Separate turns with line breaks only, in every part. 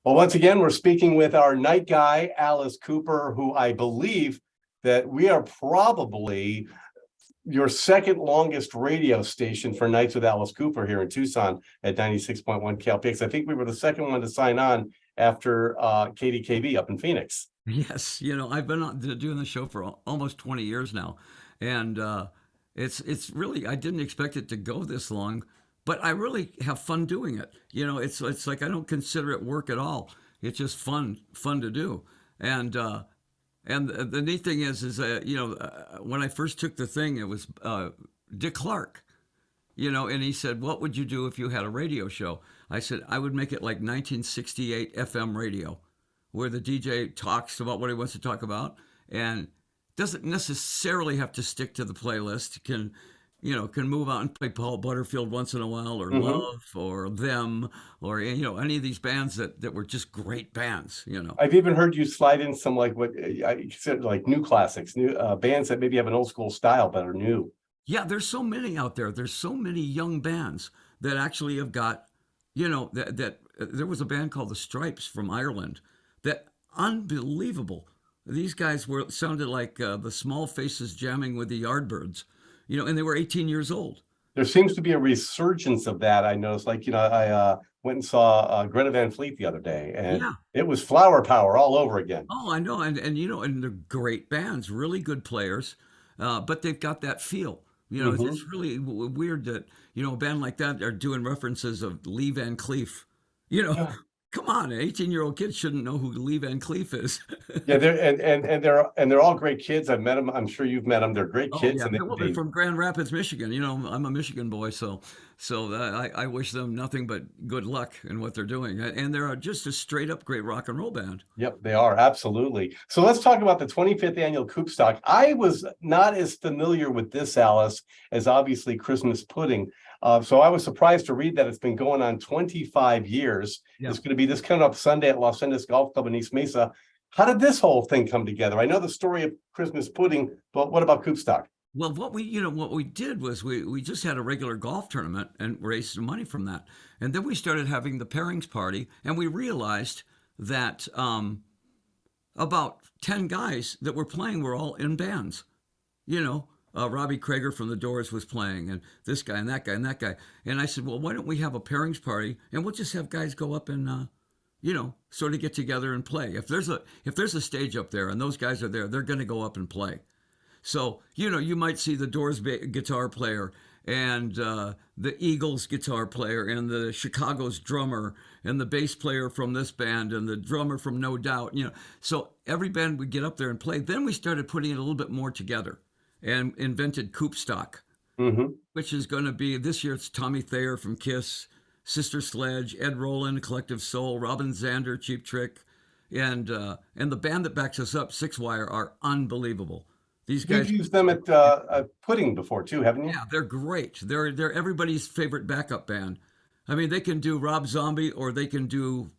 Well, once again, we're speaking with our night guy, Alice Cooper, who I believe that we are probably your second longest radio station for Nights with Alice Cooper here in Tucson at 96.1 KLPX. I think we were the second one to sign on after KDKV up in Phoenix.
Yes, I've been doing the show for almost 20 years now, and it's really I didn't expect it to go this long, but I really have fun doing it. It's like I don't consider it work at all. It's just fun to do, and the neat thing is when I first took the thing, it was Dick Clark, and he said, "What would you do if you had a radio show?" I said, "I would make it like 1968 FM radio." Where the DJ talks about what he wants to talk about and doesn't necessarily have to stick to the playlist. Can move out and play Paul Butterfield once in a while, or Love, or Them, or any of these bands that were just great bands.
I've even heard you slide in some like what I said, like new classics, new bands that maybe have an old school style but are new.
Yeah, there's so many out there. There's so many young bands that actually have got, that there was a band called the Stripes from Ireland that unbelievable. These guys sounded like the Small Faces jamming with the Yardbirds, and they were 18 years old.
There seems to be a resurgence of that. I noticed, like, I went and saw Greta Van Fleet the other day, and
Yeah.
it was flower power all over again.
Oh, I know, and they're great bands, really good players, but they've got that feel. It's really weird that a band like that are doing references of Lee Van Cleef.
Yeah.
Come on, an 18-year-old kid shouldn't know who Lee Van Cleef is.
Yeah, they're all great kids. I've met them. I'm sure you've met them. They're great
Oh
kids,
yeah,
and
they're from Grand Rapids, Michigan. I'm a Michigan boy, so I wish them nothing but good luck in what they're doing. And they're just a straight up great rock and roll band.
yep, they are absolutely. So let's talk about the 25th annual Coop Stock. I was not as familiar with this, Alice, as obviously Christmas pudding. So I was surprised to read that it's been going on 25 years.
Yeah.
It's going to be this coming up Sunday at Los Angeles Golf Club in East Mesa. How did this whole thing come together? I know the story of Christmas pudding, but what about Coop Stock?
Well, what we did was we just had a regular golf tournament and raised some money from that, and then we started having the pairings party, and we realized that about 10 guys that were playing were all in bands. Robbie Krieger from the Doors was playing, and this guy and that guy and that guy. And I said, well, why don't we have a pairings party, and we'll just have guys go up and sort of get together and play. If there's a stage up there and those guys are there, they're going to go up and play. So you might see the Doors guitar player and the Eagles guitar player and the Chicago's drummer and the bass player from this band and the drummer from No Doubt. So every band would get up there and play. Then we started putting it a little bit more together and invented Coop Stock, which is going to be this year. It's Tommy Thayer from Kiss, Sister Sledge, Ed Roland, Collective Soul, Robin Zander, Cheap Trick, and the band that backs us up, Six Wire, are unbelievable. These guys.
You've used them at pudding before too, haven't you?
Yeah, they're great. They're everybody's favorite backup band. I mean, they can do Rob Zombie or they can do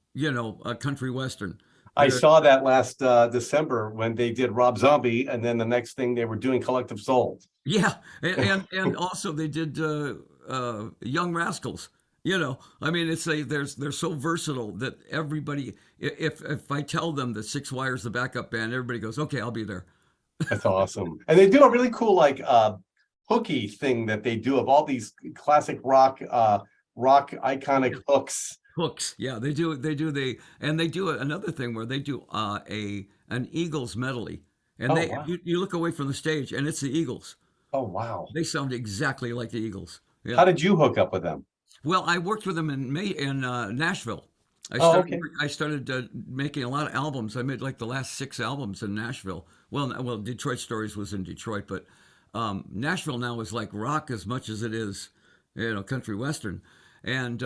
a country western.
I saw that last December when they did Rob Zombie, and then the next thing they were doing Collective Soul.
Yeah, and also they did Young Rascals. I mean, they're so versatile that everybody. If I tell them that Six Wire's the backup band, everybody goes, okay, I'll be there.
That's awesome. And they do a really cool like hooky thing that they do of all these classic rock iconic hooks.
Hooks, yeah, they do another thing where they do an Eagles medley, and
wow.
you look away from the stage and it's the Eagles.
Oh wow,
they sound exactly like the Eagles. Yeah.
How did you hook up with them?
Well, I worked with them in Nashville. I started making a lot of albums. I made like the last 6 albums in Nashville. Well, Detroit Stories was in Detroit, but Nashville now is like rock as much as it is, country western, and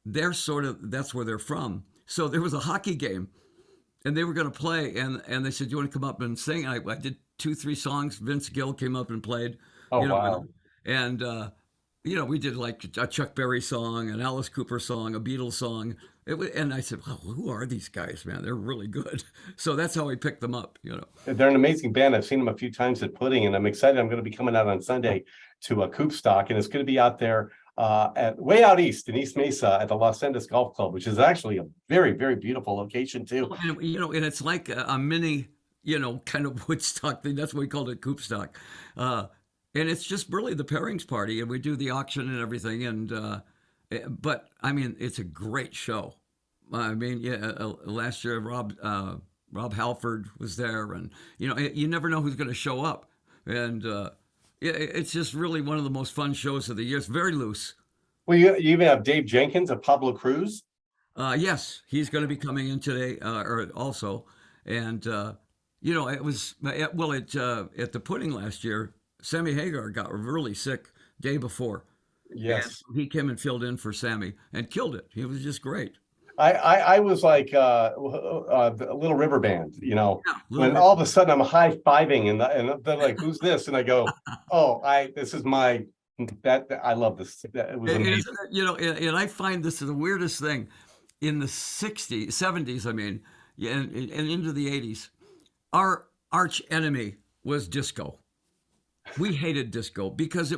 that's where they're from. So there was a hockey game, and they were going to play, and they said, "Do you want to come up and sing?" I did 2-3 songs. Vince Gill came up and played.
Oh wow!
And we did like a Chuck Berry song, an Alice Cooper song, a Beatles song. And I said, "Wow, who are these guys, man? They're really good." So that's how we picked them up.
They're an amazing band. I've seen them a few times at Pudding, and I'm excited. I'm going to be coming out on Sunday to a Coop Stock, and it's going to be out there at way out east in East Mesa at the Los Andes Golf Club, which is actually a very, very beautiful location too.
And, and it's like a mini, kind of Woodstock thing. That's why we called it Coop stock. And it's just really the pairings party, and we do the auction and everything. But I mean, it's a great show. I mean, yeah, last year Rob Halford was there, and you never know who's going to show up, and it's just really one of the most fun shows of the year. It's very loose.
Well, you even have Dave Jenkins of Pablo Cruz.
Yes, he's going to be coming in today, or also, and it was at the pudding last year. Sammy Hagar got really sick day before.
Yes,
and he came and filled in for Sammy and killed it. He was just great.
I was like Little River Band,
Yeah,
when all of a sudden I'm high fiving and they're like, "Who's this?" And I go, "Oh, this is my that I love this." It was amazing.
And I find this is the weirdest thing. In the 60s, 70s, I mean, and into the 80s, our arch enemy was disco. We hated disco because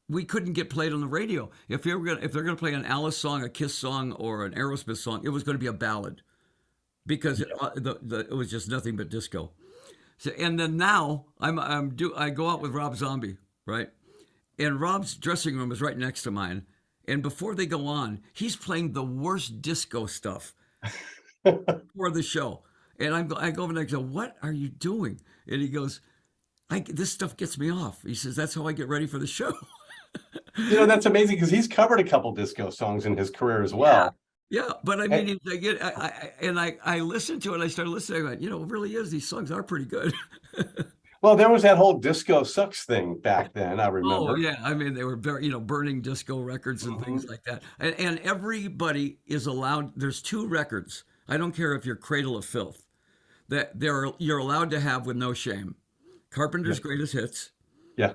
we couldn't get played on the radio. If they're gonna play an Alice song, a Kiss song, or an Aerosmith song, it was going to be a ballad because it was just nothing but disco. So, and then now I go out with Rob Zombie, right? And Rob's dressing room is right next to mine. And before they go on, he's playing the worst disco stuff for the show. And I go over and I go, "What are you doing?" And he goes, "This stuff gets me off." He says, "That's how I get ready for the show."
That's amazing because he's covered a couple disco songs in his career as well.
Yeah, but I mean, I listened to it. I started listening. I went, it really is. These songs are pretty good.
Well, there was that whole disco sucks thing back then. I remember.
Oh yeah, I mean they were very, burning disco records and things like that. And everybody is allowed. There's two records. I don't care if you're Cradle of Filth, that you're allowed to have with no shame. Carpenter's Greatest Hits.
Yeah.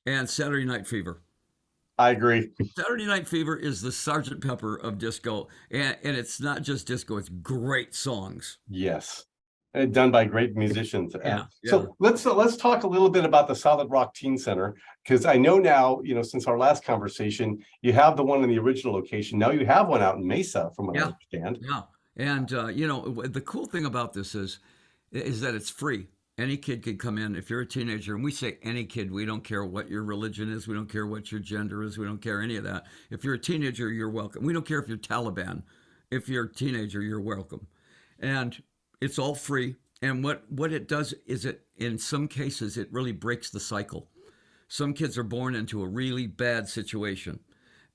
And Saturday Night Fever.
I agree.
Saturday Night Fever is the Sergeant Pepper of disco, and it's not just disco; it's great songs.
Yes, and done by great musicians.
Yeah.
So let's talk a little bit about the Solid Rock Teen Center, because I know now, since our last conversation, you have the one in the original location. Now you have one out in Mesa, from what I understand.
Yeah, and the cool thing about this is that it's free. Any kid could come in if you're a teenager, and we say any kid. We don't care what your religion is. We don't care what your gender is. We don't care any of that. If you're a teenager, you're welcome. We don't care if you're Taliban. If you're a teenager, you're welcome. And it's all free. And what it does is in some cases, it really breaks the cycle. Some kids are born into a really bad situation,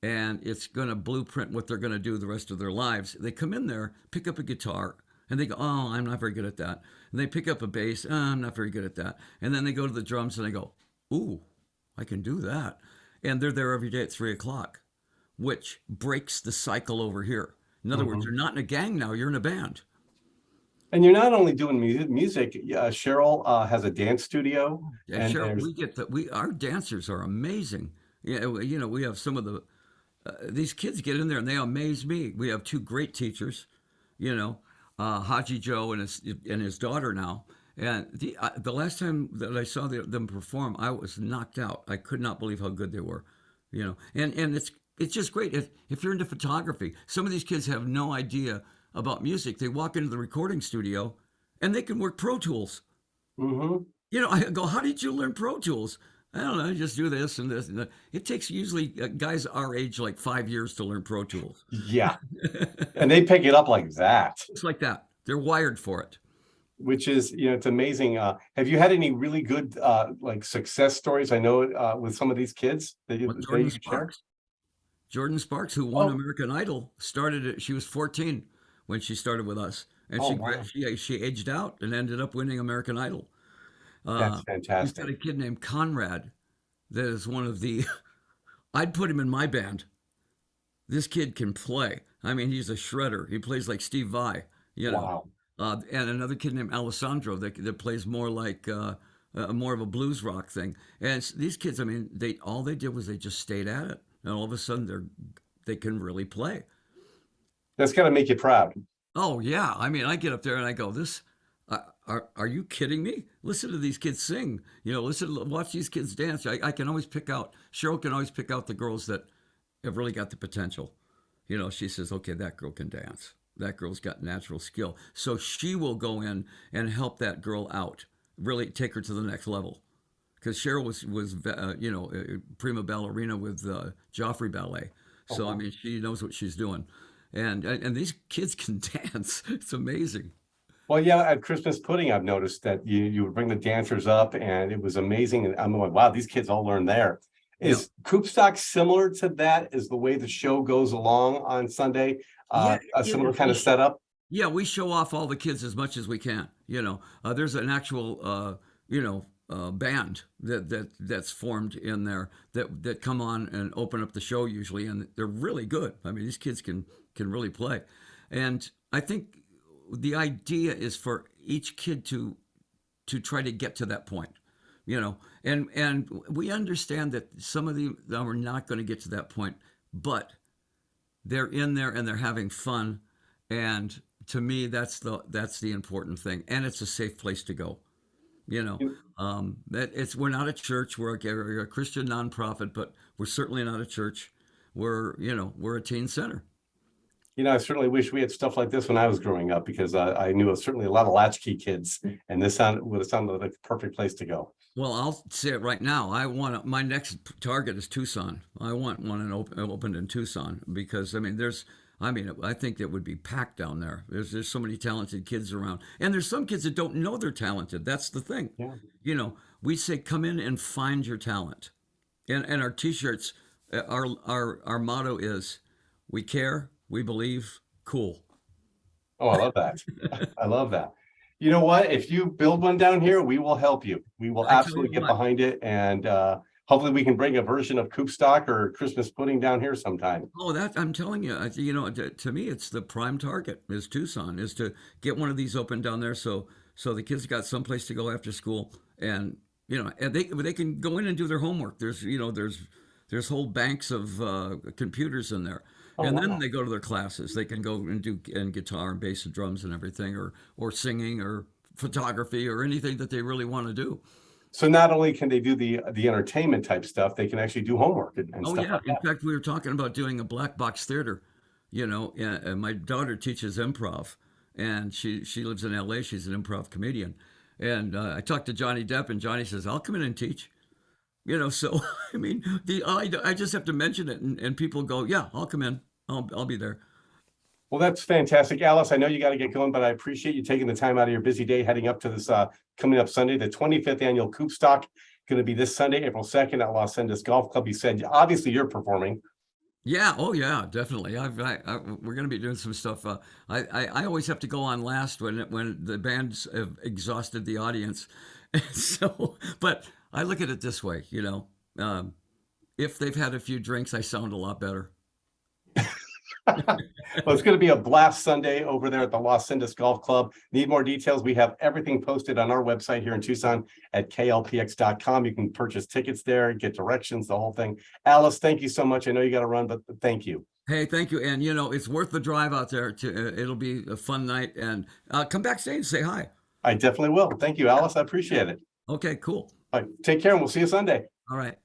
and it's going to blueprint what they're going to do the rest of their lives. They come in there, pick up a guitar, and they go, "Oh, I'm not very good at that." And they pick up a bass, "Oh, I'm not very good at that." And then they go to the drums and they go, "Ooh, I can do that." And they're there every day at 3:00, which breaks the cycle over here. In other words, you're not in a gang now, you're in a band.
And you're not only doing music. Cheryl has a dance studio.
Yeah, and Cheryl, our dancers are amazing. Yeah, we have some of these kids get in there and they amaze me. We have two great teachers, Haji Joe and his daughter now. And the last time that I saw them perform, I was knocked out. I could not believe how good they were, And it's just great if you're into photography. Some of these kids have no idea about music. They walk into the recording studio, and they can work Pro Tools. I go, "How did you learn Pro Tools?" "I don't know. I just do this and this and that." It takes usually guys our age like 5 years to learn Pro Tools.
Yeah. And they pick it up like that.
It's like that. They're wired for it.
Which is, it's amazing. Have you had any really good success stories? I know with some of these kids that you share.
Jordan Sparks, who won American Idol, started it. She was 14 when she started with us, and she aged out and ended up winning American Idol.
That's fantastic.
We've got a kid named Conrad that is one of the. I'd put him in my band. This kid can play. I mean, he's a shredder. He plays like Steve Vai.
Wow.
And another kid named Alessandro that plays more like more of a blues rock thing. And these kids, I mean, all they did was they just stayed at it, and all of a sudden they can really play.
That's got to make you proud.
Oh yeah, I mean, I get up there and I go, "This, are you kidding me? Listen to these kids sing. Watch these kids dance." I can always pick out. Cheryl can always pick out the girls that have really got the potential. You know, she says, okay, that girl can dance. That girl's got natural skill. So she will go in and help that girl out, really take her to the next level. Because Cheryl was prima ballerina with Joffrey Ballet.
Oh,
So I
wow.
mean, she knows what she's doing, and these kids can dance. It's amazing.
Well, yeah, at Christmas pudding, I've noticed that you would bring the dancers up and it was amazing. And I'm like, wow, these kids all learn there.
Yeah,
Is Coop Stock similar to that? Is the way the show goes along on Sunday,
yeah,
a
it
similar
is.
kind of setup?
Yeah, we show off all the kids as much as we can. There's an actual band that's formed in there that come on and open up the show usually, and they're really good. I mean, these kids can really play, and I think the idea is for each kid to try to get to that point. And we understand that some of them are not going to get to that point, but they're in there and they're having fun, and to me that's the important thing, and it's a safe place to go. That it's we're not a church, we're a Christian nonprofit, but we're certainly not a church. We're a teen center.
I certainly wish we had stuff like this when I was growing up because I knew certainly a lot of latchkey kids, and this would have sounded like the perfect place to go.
Well, I'll say it right now. My next target is Tucson. I want one opened in Tucson because I think it would be packed down there. There's so many talented kids around, and there's some kids that don't know they're talented. That's the thing.
Yeah.
We say come in and find your talent, and our T-shirts, our motto is, we care, we believe, cool.
Oh, I love that. I love that. You know what? If you build one down here, we will help you. We will
I tell you
absolutely get
what.
behind it. And hopefully we can bring a version of Coop Stock or Christmas pudding down here sometime.
Oh, that I'm telling you, to me, it's the prime target is Tucson, is to get one of these open down there, so the kids got someplace to go after school, and they can go in and do their homework. There's whole banks of computers in there,
Oh,
and then
wow.
they go to their classes. They can go and do and guitar and bass and drums and everything, or singing or photography or anything that they really want to do.
So not only can they do the entertainment type stuff, they can actually do homework and
Oh
stuff
yeah.
like
In
that.
fact, we were talking about doing a black box theater. And my daughter teaches improv, and she lives in L.A. She's an improv comedian, and I talked to Johnny Depp, and Johnny says, "I'll come in and teach." So I mean, I just have to mention it, and people go, "Yeah, I'll come in. I'll be there."
Well, that's fantastic. Alice, I know you got to get going, but I appreciate you taking the time out of your busy day heading up to this coming up Sunday, the 25th annual Coop Stock. Going to be this Sunday, April 2nd at Los Angeles Golf Club. You said obviously you're performing.
Yeah. Oh, yeah. Definitely. We're going to be doing some stuff. I always have to go on last when the bands have exhausted the audience. So, but I look at it this way. If they've had a few drinks, I sound a lot better.
Well, it's going to be a blast Sunday over there at the Los Angeles Golf Club. Need more details? We have everything posted on our website here in Tucson at klpx.com. You can purchase tickets there, get directions, the whole thing. Alice, thank you so much. I know you got to run, but thank you.
Hey, thank you. And it's worth the drive out there. It'll be a fun night. And come backstage and say hi.
I definitely will. Thank you, Alice. I appreciate it.
Okay, cool.
All right, take care and we'll see you Sunday.
All right.